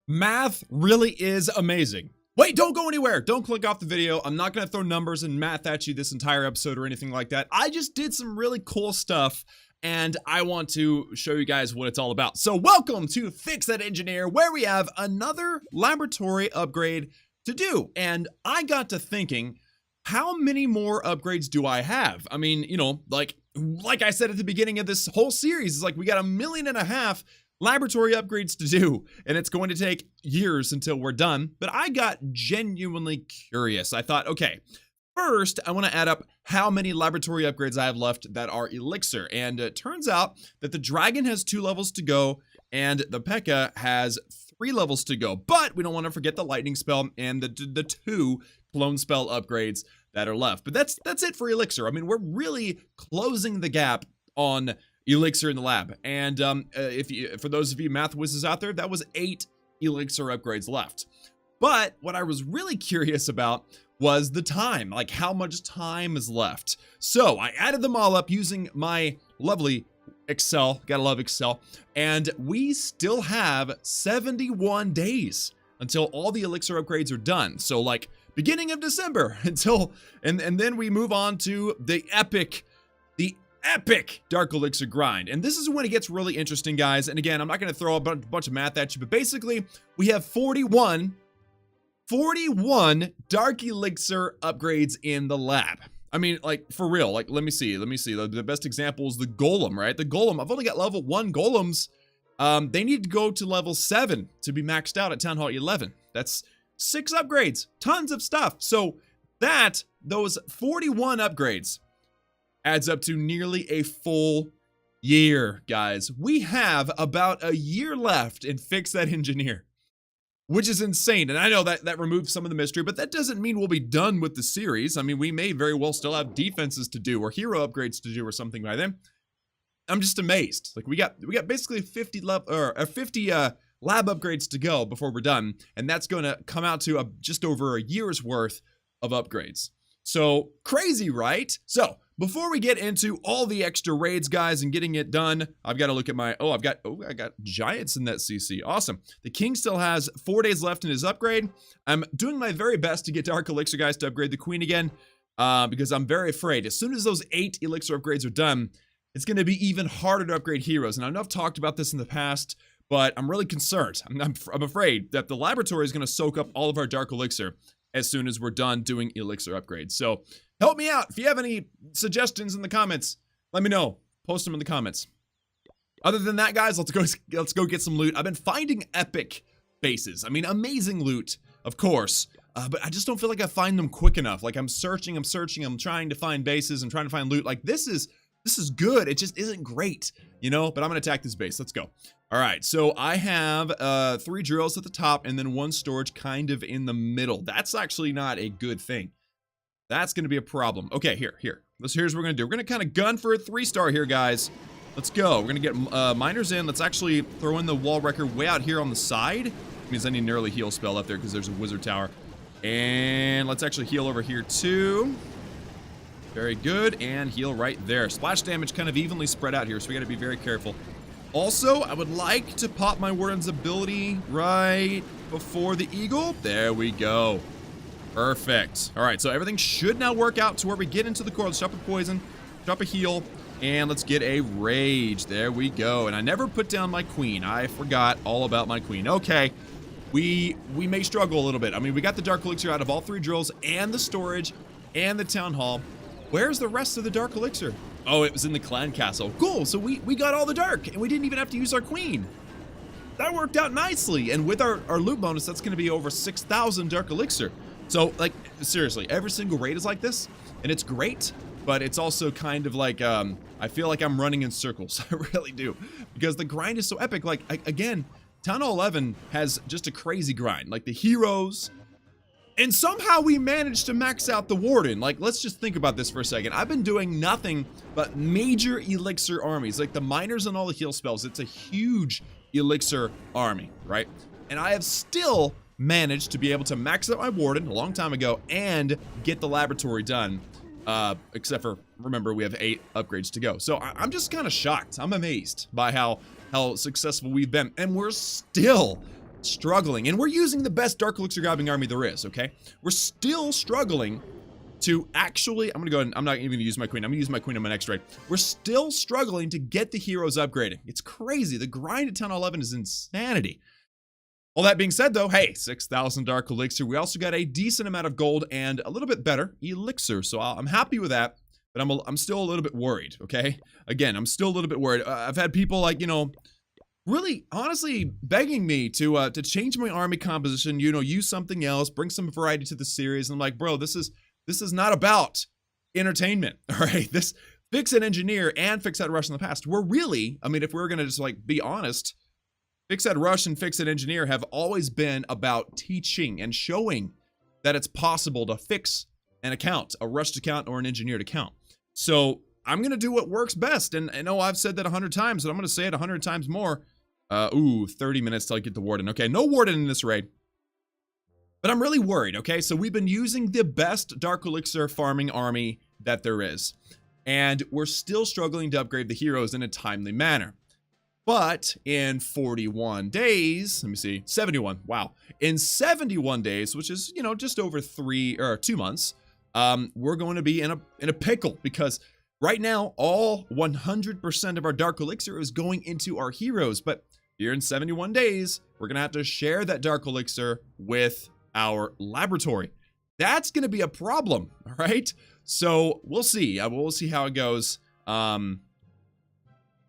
Math really is amazing. Wait, don't go anywhere. Don't click off the video. I'm not going to throw numbers and math at you this entire episode or anything like that. I just did some really cool stuff and I want to show you guys what it's all about. So welcome to Fix That Engineer, where we have another laboratory upgrade to do. And I got to thinking, how many more upgrades do I have? I mean, you know, like I said at the beginning of this whole series, it's like we got 1.5 million laboratory upgrades to do, and it's going to take years until we're done. But I got genuinely curious. I thought, okay, first I want to add up how many laboratory upgrades I have left that are elixir. And it turns out that the dragon has 2 levels to go and the P.E.K.K.A. has 3 levels to go. But we don't want to forget the lightning spell and the 2 clone spell upgrades that are left. But that's it for elixir. I mean, we're really closing the gap on elixir in the lab. And for those of you math whizzes out there, that was 8 elixir upgrades left. But what I was really curious about was the time, like how much time is left. So I added them all up using my lovely Excel, gotta love Excel, and we still have 71 days until all the elixir upgrades are done. So like beginning of December until, and then we move on to the epic Dark Elixir grind. And this is when it gets really interesting, guys. And again, I'm not going to throw a bunch of math at you, but basically we have 41 Dark Elixir upgrades in the lab. I mean, like, for real, like, let me see. The best example is the Golem, right? The Golem, I've only got level 1 Golems. They need to go to level 7 to be maxed out at Town Hall 11. That's 6 upgrades, tons of stuff. So those 41 upgrades adds up to nearly a full year, guys. We have about a year left in Fix That Engineer, which is insane. And I know that removes some of the mystery, but that doesn't mean we'll be done with the series. I mean, we may very well still have defenses to do or hero upgrades to do or something by then. I'm just amazed. Like we got basically 50 lab upgrades to go before we're done, and that's going to come out to just over a year's worth of upgrades. So crazy, right? So before we get into all the extra raids, guys, and getting it done, I've got to look at my, I got giants in that CC. Awesome. The king still has 4 days left in his upgrade. I'm doing my very best to get Dark Elixir guys to upgrade the queen again, because I'm very afraid as soon as those 8 elixir upgrades are done, it's going to be even harder to upgrade heroes. And I know I've talked about this in the past, but I'm really concerned. I'm afraid that the laboratory is going to soak up all of our Dark Elixir as soon as we're done doing elixir upgrades. So help me out. If you have any suggestions in the comments, let me know. Post them in the comments. Other than that, guys, let's go get some loot. I've been finding epic bases. I mean, amazing loot, of course. But I just don't feel like I find them quick enough. Like I'm searching, I'm trying to find bases, I'm trying to find loot. Like this is good. It just isn't great, you know, but I'm gonna attack this base. Let's go. All right, so I have 3 drills at the top and then 1 storage kind of in the middle. That's actually not a good thing. That's gonna be a problem. Okay, here. Here's what we're gonna do. We're gonna kind of gun for a 3-star here, guys. Let's go. We're gonna get miners in. Let's actually throw in the wall wrecker way out here on the side. It means I need an early heal spell up there because there's a wizard tower. And let's actually heal over here too. Very good, and heal right there. Splash damage kind of evenly spread out here, so we gotta be very careful. Also, I would like to pop my Warden's ability right before the eagle. There we go. Perfect. All right, so everything should now work out to where we get into the core. Let's drop a poison, drop a heal, and let's get a rage. There we go. And I never put down my queen. I forgot all about my queen. Okay, we may struggle a little bit. I mean, we got the Dark Elixir out of all 3 drills and the storage and the town hall. Where's the rest of the Dark Elixir? Oh, it was in the clan castle. Cool, so we got all the dark, and we didn't even have to use our queen. That worked out nicely, and with our loot bonus, that's gonna be over 6,000 Dark Elixir. So, like, seriously, every single raid is like this, and it's great, but it's also kind of like, I feel like I'm running in circles. I really do, because the grind is so epic. Like, again, Town Hall 11 has just a crazy grind. Like, the heroes, and somehow we managed to max out the Warden. Like, let's just think about this for a second. I've been doing nothing but major elixir armies, like the miners and all the heal spells. It's a huge elixir army, right? And I have still managed to be able to max out my Warden a long time ago and get the laboratory done. Except for, remember, we have 8 upgrades to go. So I'm just kind of shocked. I'm amazed by how successful we've been. And we're still struggling, and we're using the best Dark Elixir grabbing army there is, okay? We're still struggling to actually, I'm gonna go ahead and I'm not even gonna use my queen. I'm gonna use my queen on my next raid. We're still struggling to get the heroes upgrading. It's crazy. The grind at Town 11 is insanity. All that being said though, hey, 6,000 Dark Elixir. We also got a decent amount of gold and a little bit better elixir. So I'm happy with that, but I'm still a little bit worried, okay? Again, I'm still a little bit worried. I've had people like, you know, really honestly begging me to change my army composition, you know, use something else, bring some variety to the series. And I'm like, bro, this is not about entertainment, all right? This Fix It Engineer and Fix It Rush in the past were really, I mean, if we're gonna just like be honest, Fix It Rush and Fix It Engineer have always been about teaching and showing that it's possible to fix an account, a rushed account or an engineered account. So I'm gonna do what works best. And I know I've said that 100 times, but I'm gonna say it 100 times more. 30 minutes till I get the Warden. Okay, no Warden in this raid. But I'm really worried, okay? So we've been using the best Dark Elixir farming army that there is. And we're still struggling to upgrade the heroes in a timely manner. But in 41 days, let me see, 71, wow. In 71 days, which is, you know, just over 2 months, we're going to be in a pickle because right now, all 100% of our Dark Elixir is going into our heroes. But here in 71 days, we're going to have to share that Dark Elixir with our laboratory. That's going to be a problem, all right? So we'll see. We'll see how it goes.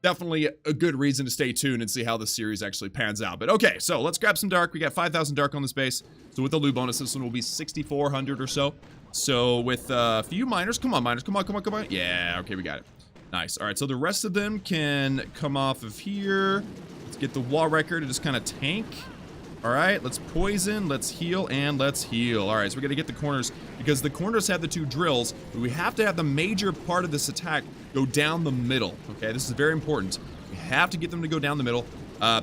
Definitely a good reason to stay tuned and see how the series actually pans out. But okay, so let's grab some dark. We got 5,000 dark on this base. So with the loot bonus, this one will be 6,400 or so. So with a few miners, come on miners, come on. Yeah, okay, we got it. Nice. All right, so the rest of them can come off of here. Let's get the wall record and just kind of tank. All right, let's poison, let's heal, and let's heal. All right, so we're gonna get the corners because the corners have the 2 drills, but we have to have the major part of this attack go down the middle. Okay, this is very important. We have to get them to go down the middle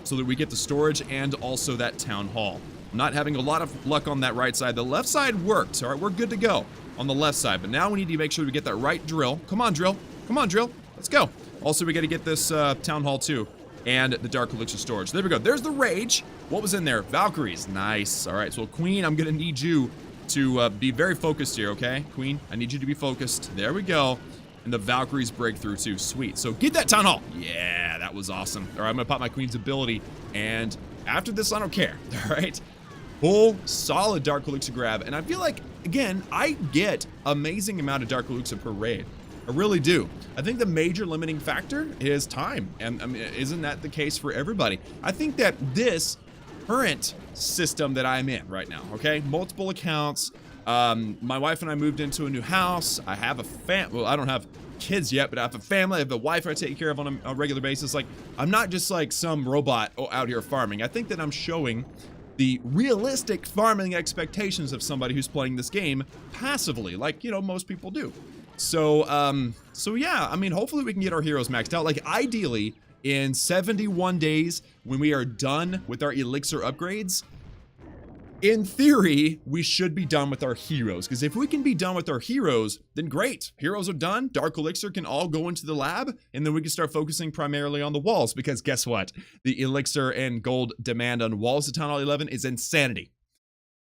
so that we get the storage and also that town hall. I'm not having a lot of luck on that right side. The left side worked. All right, we're good to go on the left side, but now we need to make sure we get that right drill. Come on, drill. Come on, drill. Let's go. Also, we got to get this town hall too. And the Dark Elixir storage. There we go. There's the Rage. What was in there? Valkyries. Nice. All right. So, Queen, I'm going to need you to be very focused here, okay? Queen, I need you to be focused. There we go. And the Valkyries break through too. Sweet. So, get that Town Hall. Yeah, that was awesome. All right, I'm going to pop my Queen's ability. And after this, I don't care. All right. Full, solid Dark Elixir grab. And I feel like, again, I get amazing amount of Dark Elixir per raid. I really do. I think the major limiting factor is time. And I mean, isn't that the case for everybody? I think that this current system that I'm in right now, okay? Multiple accounts. My wife and I moved into a new house. I have a well, I don't have kids yet, but I have a family. I have a wife I take care of on a regular basis. Like, I'm not just like some robot out here farming. I think that I'm showing the realistic farming expectations of somebody who's playing this game passively, like, you know, most people do. So yeah, I mean, hopefully we can get our heroes maxed out. Like, ideally, in 71 days, when we are done with our elixir upgrades, in theory, we should be done with our heroes. Because if we can be done with our heroes, then great. Heroes are done. Dark Elixir can all go into the lab, and then we can start focusing primarily on the walls. Because guess what? The elixir and gold demand on walls of Town Hall 11 is insanity.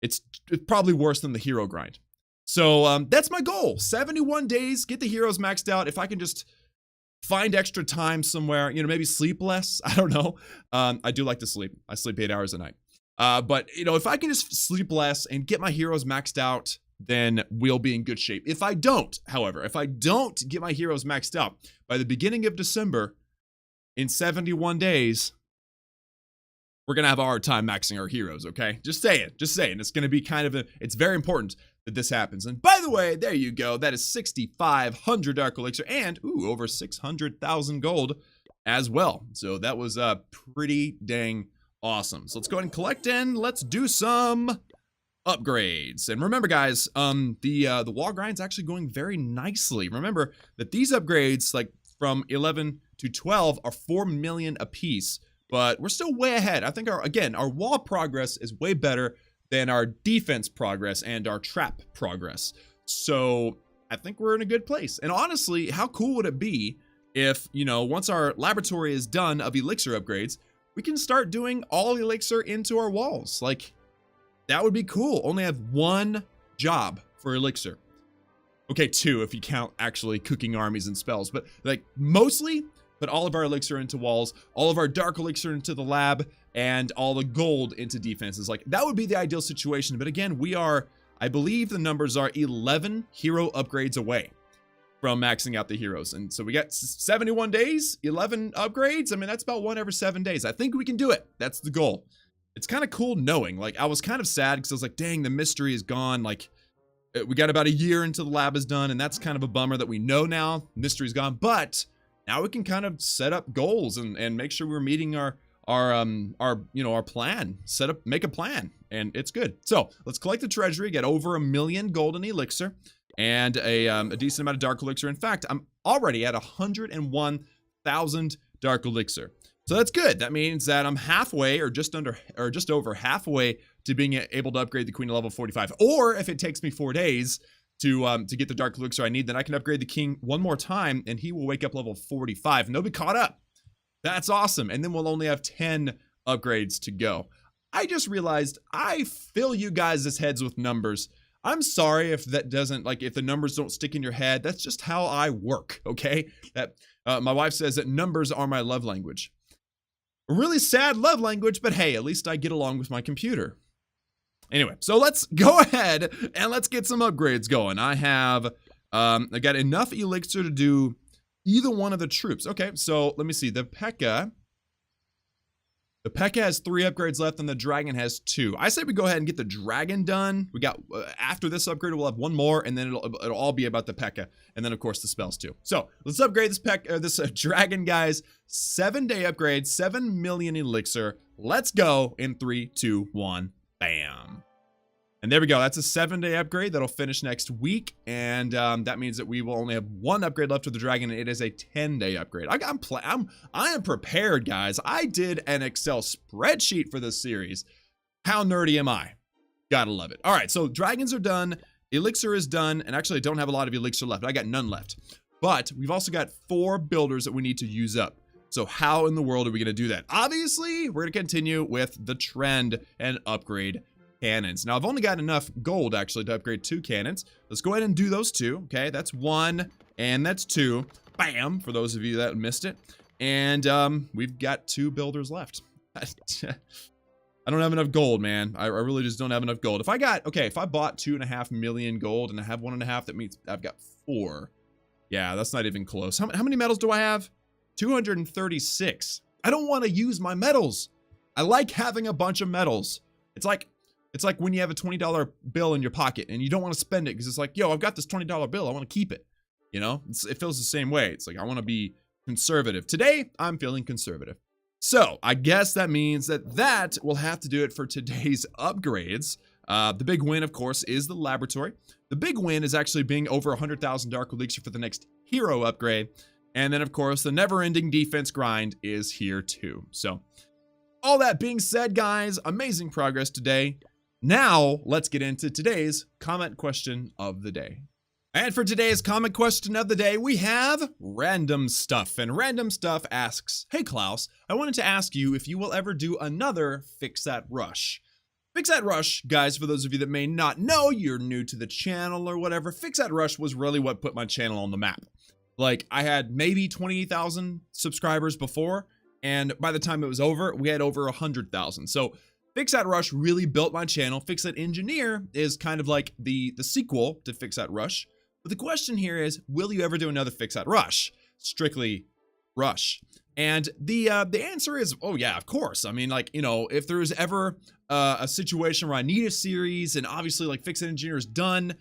It's probably worse than the hero grind. So that's my goal. 71 days, get the heroes maxed out. If I can just find extra time somewhere, you know, maybe sleep less. I don't know. I do like to sleep. I sleep 8 hours a night. But, you know, if I can just sleep less and get my heroes maxed out, then we'll be in good shape. If I don't, however, if I don't get my heroes maxed out by the beginning of December, in 71 days, we're going to have a hard time maxing our heroes, okay? Just saying. It's going to be kind of it's very important that this happens. And by the way, there you go. That is 6,500 Dark Elixir and, ooh, over 600,000 gold as well. So that was pretty dang awesome. So let's go ahead and collect and let's do some upgrades. And remember, guys, the wall grind's actually going very nicely. Remember that these upgrades, like from 11 to 12, are 4 million apiece. But we're still way ahead. I think our wall progress is way better than our defense progress and our trap progress. So I think we're in a good place. And honestly, how cool would it be if, you know, once our laboratory is done of elixir upgrades, we can start doing all elixir into our walls. Like, that would be cool. Only have one job for elixir. Okay, two if you count actually cooking armies and spells, but like mostly put all of our elixir into walls, all of our dark elixir into the lab, and all the gold into defenses. Like, that would be the ideal situation. But again, we are, I believe the numbers are 11 hero upgrades away from maxing out the heroes. And so we got 71 days, 11 upgrades. I mean, that's about one every 7 days. I think we can do it. That's the goal. It's kind of cool knowing, like, I was kind of sad because I was like, dang, the mystery is gone. Like, we got about a year until the lab is done, and that's kind of a bummer that we know now mystery's gone. But now we can kind of set up goals and make sure we're meeting our plan. Make a plan, and it's good. So let's collect the treasury, get over 1 million golden elixir and a decent amount of dark elixir. In fact, I'm already at 101,000 dark elixir. So that's good. That means that I'm halfway or just over halfway to being able to upgrade the queen to level 45. Or if it takes me 4 days to get the dark elixir I need, then I can upgrade the king one more time and he will wake up level 45 and they'll be caught up. That's awesome. And then we'll only have 10 upgrades to go. I just realized I fill you guys' heads with numbers. I'm sorry if that doesn't, like, if the numbers don't stick in your head. That's just how I work, okay? That my wife says that numbers are my love language. A really sad love language, but hey, at least I get along with my computer. Anyway, so let's go ahead and let's get some upgrades going. I got enough elixir to do either one of the troops. Okay, so let me see. The P.E.K.K.A. has 3 upgrades left and the dragon has 2. I say we go ahead and get the dragon done. We got, after this upgrade, we'll have 1 more and then it'll all be about the P.E.K.K.A. And then of course the spells too. So let's upgrade this dragon, guys. 7-day upgrade, 7 million elixir. Let's go in 3, 2, 1, bam. And there we go. That's a 7-day upgrade that'll finish next week. And that means that we will only have 1 upgrade left for the dragon. And it is a 10-day upgrade. I am prepared, guys. I did an Excel spreadsheet for this series. How nerdy am I? Gotta love it. All right, so dragons are done. Elixir is done. And actually, I don't have a lot of elixir left. I got none left. But we've also got 4 builders that we need to use up. So how in the world are we going to do that? Obviously, we're going to continue with the trend and upgrade cannons. Now, I've only got enough gold, actually, to upgrade 2 cannons. Let's go ahead and do those 2. Okay, that's 1 and that's 2. Bam, for those of you that missed it. And we've got 2 builders left. I don't have enough gold, man. I really just don't have enough gold. If I bought 2.5 million gold and I have 1.5, that means I've got 4. Yeah, that's not even close. How many medals do I have? 236. I don't want to use my medals. I like having a bunch of medals. It's like when you have a $20 bill in your pocket and you don't want to spend it because it's like, yo, I've got this $20 bill. I want to keep it. You know, it feels the same way. It's like, I want to be conservative. Today, I'm feeling conservative. So I guess that means that will have to do it for today's upgrades. The big win, of course, is the laboratory. The big win is actually being over 100,000 dark elixir for the next hero upgrade. And then, of course, the never-ending defense grind is here too. So all that being said, guys, amazing progress today. Now, let's get into today's comment question of the day. And for today's comment question of the day, we have Random Stuff. And Random Stuff asks, hey Klaus, I wanted to ask you if you will ever do another Fix That Rush. Fix That Rush, guys, for those of you that may not know, you're new to the channel or whatever, Fix That Rush was really what put my channel on the map. Like, I had maybe 20,000 subscribers before, and by the time it was over, we had over 100,000. So Fix That Rush really built my channel. Fix That Engineer is kind of like the sequel to Fix That Rush. But the question here is, will you ever do another Fix That Rush? Strictly Rush. And the answer is, oh yeah, of course. I mean, like, you know, if there is ever a situation where I need a series, and obviously like Fix That Engineer is done,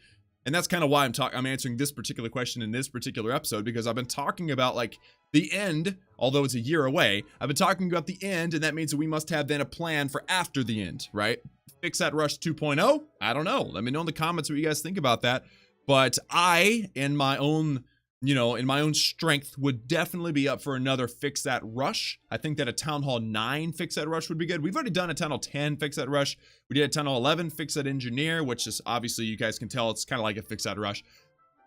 and that's kind of why I'm answering this particular question in this particular episode, because I've been talking about like the end, although it's a year away. I've been talking about the end, and that means that we must have then a plan for after the end, right? Fix That Rush 2.0? I don't know. Let me know in the comments what you guys think about that. But I, in my own strength, would definitely be up for another Fix That Rush. I think that a Town Hall 9 Fix That Rush would be good. We've already done a Town Hall 10 Fix That Rush. We did a Town Hall 11 Fix That Engineer, which is obviously, you guys can tell, it's kind of like a Fix That Rush.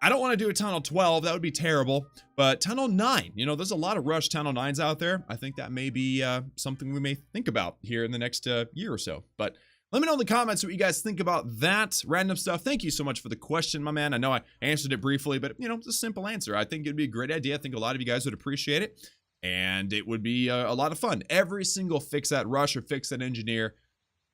I don't want to do a Tunnel 12. That would be terrible. But Tunnel 9, you know, there's a lot of Rush Tunnel 9s out there. I think that may be something we may think about here in the next year or so. But let me know in the comments what you guys think about that random stuff. Thank you so much for the question, my man. I know I answered it briefly, but, you know, it's a simple answer. I think it'd be a great idea. I think a lot of you guys would appreciate it. And it would be a lot of fun. Every single Fix That Rush or Fix That Engineer,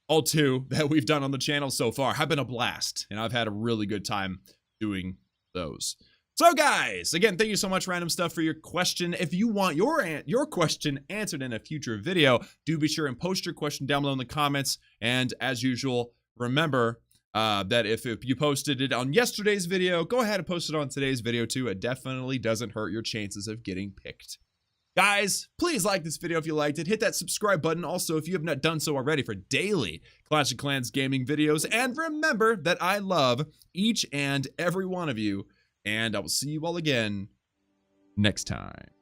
all 2 that we've done on the channel so far, have been a blast. And I've had a really good time doing those. So guys, again, thank you so much, Random Stuff, for your question. If you want your question answered in a future video, do be sure and post your question down below in the comments. And as usual, remember that if you posted it on yesterday's video, go ahead and post it on today's video too. It definitely doesn't hurt your chances of getting picked. Guys, please like this video if you liked it. Hit that subscribe button also if you have not done so already for daily Clash of Clans gaming videos. And remember that I love each and every one of you. And I will see you all again next time.